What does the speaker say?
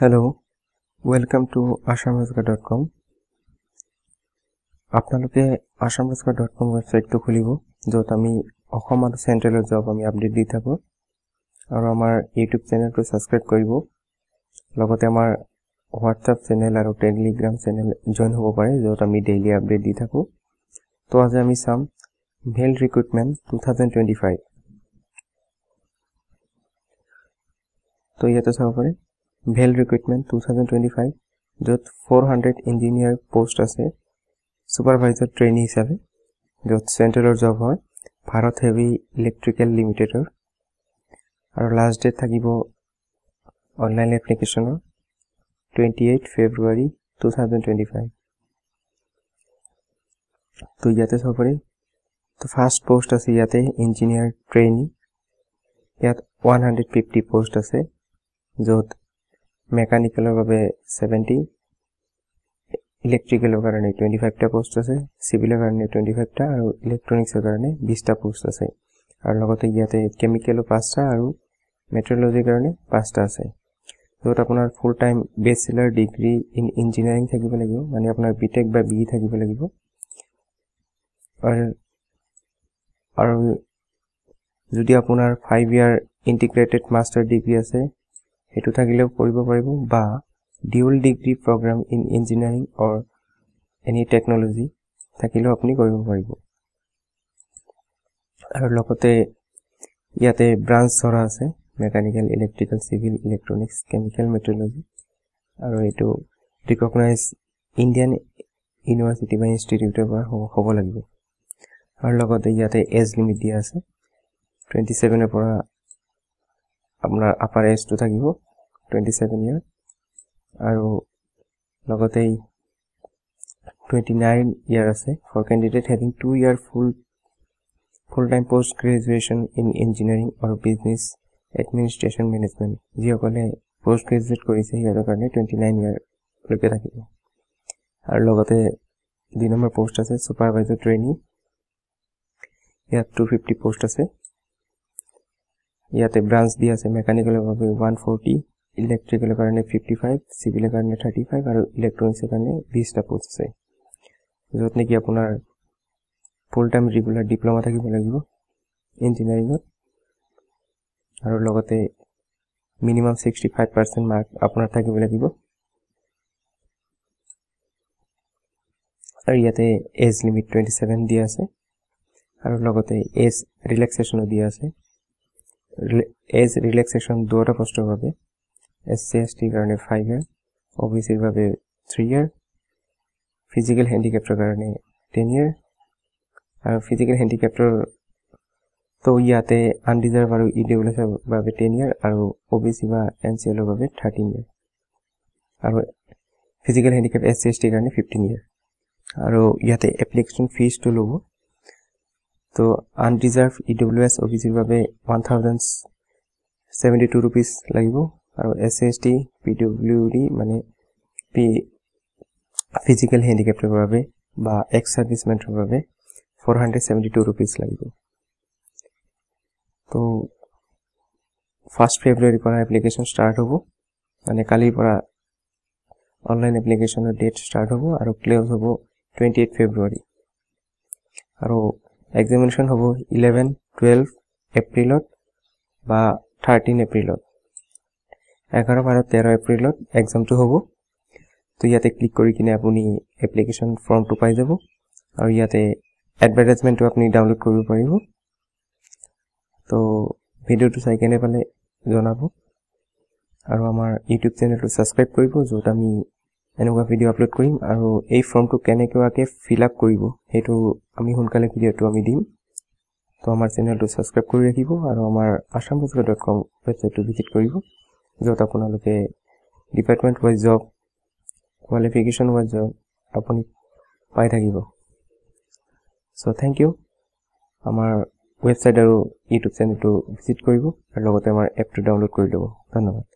Hello, welcome to ashamrozgar.com. আপোনালোকে ashamrozgar.com ওয়েবসাইটটো খুলিব যত আমি অসম আৰু সেন্ট্ৰেলৰ জব আমি আপডেট দি থাকো আৰু আমাৰ ইউটিউব চেনেলটো সাবস্ক্ৰাইব কৰিব লগতে আমাৰ হোৱাটসএপ চেনেল আৰু টেলিগ্ৰাম চেনেল জয়েন হ'ব পাৰে যত আমি ডেইলি আপডেট দি থাকো তো আজি আমি চাম ভেল ৰিক্ৰুটমেন্ট 2025 তো ইয়াতে চাব পাৰে ভেল ৰিক্ৰুটমেন্ট 2025 যত 400 ইঞ্জিনিয়াৰ পোষ্ট আছে সুপাৰভাইজাৰ ট্ৰেইনি হিচাপে যত সেন্ট্ৰেলৰ জব হয় ভাৰত হেভি ইলেক্ট্ৰিকেল লিমিটেডৰ আৰু লাষ্ট ডেট থাকিব অনলাইন এপ্লিকেশনৰ 28 ফেব্ৰুৱাৰী 2025 তো ইয়াতে চাব পাৰে তো ফাৰ্স্ট পোষ্ট আছে ইয়াতে ইঞ্জিনিয়াৰ ট্ৰেইনি ইয়াত 150 পোষ্ট আছে যত মেকানিকেলৰ বাবে 70 ইলেক্ট্ৰিকেলৰ কাৰণে 25 টা পোষ্ট আছে সিভিলৰ কাৰণে 25 টা আৰু ইলেক্ট্ৰনিক্সৰ কাৰণে 20 টা পোষ্ট আছে আৰু লগতে ইয়াতে কেমিকেলৰ 5 টা আৰু মেট্ৰলজিৰ কাৰণে 5 টা আছে যত আপোনাৰ full time bachelor degree in engineering থাকিব লাগিব মানে আপোনাৰ বিটেক বা বিই থাকিব লাগিব আৰু যদি আপোনাৰ 5 ইয়াৰ ইন্টিগ্ৰেটেড মাস্টাৰ ডিগ্ৰী আছে হেতু থাকিলেও কৰিব পাৰিব বা dual degree program in engineering or any technology থাকিলেও আপুনি কৰিব পাৰিব আৰু লগতে ইয়াতে ব্ৰাঞ্চ ধৰা আছে মেকানিক্যাল ইলেক্ট্ৰিক্যাল সিভিল ইলেক্ট্ৰনিক্স কেমিক্যাল মেট্ৰলজি আৰু এটো ৰিকগনাইজ ইণ্ডিয়ান ইউনিভাৰ্সিটি বা ইনষ্টিটিউটৰ পৰা হ'ব লাগিব আৰু লগতে ইয়াতে এজ লিমিট দিয়া আছে 27 এৰ পৰা আপোনাৰ আপাৰ এজটো থাকিব 27 ইয়াৰ আৰু লগতে 29 ইয়াৰ আছে for candidate having 2 year full time post graduation in engineering or business administration management যিসকলে post graduate কৰিছে ইয়াৰ কাৰণে 29 ইয়াৰ লৈকে থাকিব আৰু লগতে 2 নম্বৰ পোষ্ট আছে সুপাৰভাইজাৰ ট্ৰেইনি ইয়াত 250 পোষ্ট আছে ইয়াতে ব্ৰাঞ্চ দিয়া আছে মেকানিকেলৰ বাবে 140 ইলেক্ট্ৰিকেলৰ কাৰণে 55 সিভিলৰ কাৰণে 35 আৰু ইলেক্ট্ৰনিক্সৰ কাৰণে 20 টা পোষ্ট আছে যত নেকি আপোনাৰ ফুল টাইম ৰেগুলাৰ ডিপ্লোমা থাকিব লাগিব ইঞ্জিনিয়াৰিংত আৰু লগতে মিনিমাম 65% মাৰ্ক আপোনাৰ থাকিব লাগিব আৰু ইয়াতে এজ লিমিট 27 দিয়া আছে আৰু লগতে এজ ৰিলেক্সেশন দিয়া আছে এজ ৰিলেক্সেশন দুটা পোষ্টৰ বাবে SC/ST কাৰণে 5 ইয়াৰ OBC ৰ বাবে 3 ইয়াৰ ফিজিক্যাল হ্যান্ডিক্যাপ্টৰ কাৰণে 10 ইয়াৰ আৰু ফিজিক্যাল হ্যান্ডিক্যাপ্টৰ তো ইয়াতে আনডিজাৰ্ভ আৰু EWS ৰ বাবে 10 ইয়াৰ আৰু OBC বা NCL ৰ বাবে 13 ইয়াৰ আৰু ফিজিক্যাল হ্যান্ডিক্যাপ SC/ST কাৰণে 15 ইয়াৰ আৰু ইয়াতে এপ্লিকেশন ফিজ তো লব তো আনডিজাৰ্ভ EWS OBC ৰ বাবে 1072 रुपीस লাগিব আৰু SC/ST PWD মানে ফিজিক্যাল হ্যান্ডিক্যাপ্টৰ বাবে বা এক্স সাৰ্ভিসমেনৰ বাবে 472 रुपीस লাগিব তো 1 ফেব্ৰুৱাৰী পৰা এপ্লিকেশন ষ্টাৰ্ট হ'ব মানে কালিৰ পৰা অনলাইন এপ্লিকেশনৰ ডেট ষ্টাৰ্ট হ'ব আৰু ক্লোজ হ'ব 28 ফেব্ৰুৱাৰী আৰু এক্সামিনেশন হ'ব 11 12 এপ্ৰিলত বা 13 এপ্ৰিলত 11 12 13 এপ্ৰিলত এক্সামটো হ'ব তো ইয়াতে ক্লিক কৰি কিনে আপুনি এপ্লিকেশন ফৰ্মটো পাই যাব আৰু ইয়াতে এডভাৰটাইজমেন্টটো আপুনি ডাউনলোড কৰিব পাৰিব তো ভিডিওটো চাই কেনে পালে জনাব আৰু আমাৰ ইউটিউব চেনেলটো সাবস্ক্ৰাইব কৰিব যত আমি এনেকুৱা ভিডিও আপলোড কৰিম আৰু এই ফৰ্মটো কেনেকৈ ফিল আপ কৰিব হেতু আমি সোনকালে ভিডিওটো আমি দিম তো আমাৰ চেনেলটো সাবস্ক্ৰাইব কৰি ৰাখিব আৰু আমাৰ ashamrozgar.com ওয়েবসাইটটো ভিজিট কৰিব যত আপোনালোকে department wise job qualification wise job আপুনি পাই থাকিব সো থ্যাংক ইউ আমাৰ ওয়েবসাইট আৰু ইউটিউব চেনেলটো ভিজিট কৰিব আৰু লগতে আমাৰ এপটো ডাউনলোড কৰি লব ধন্যবাদ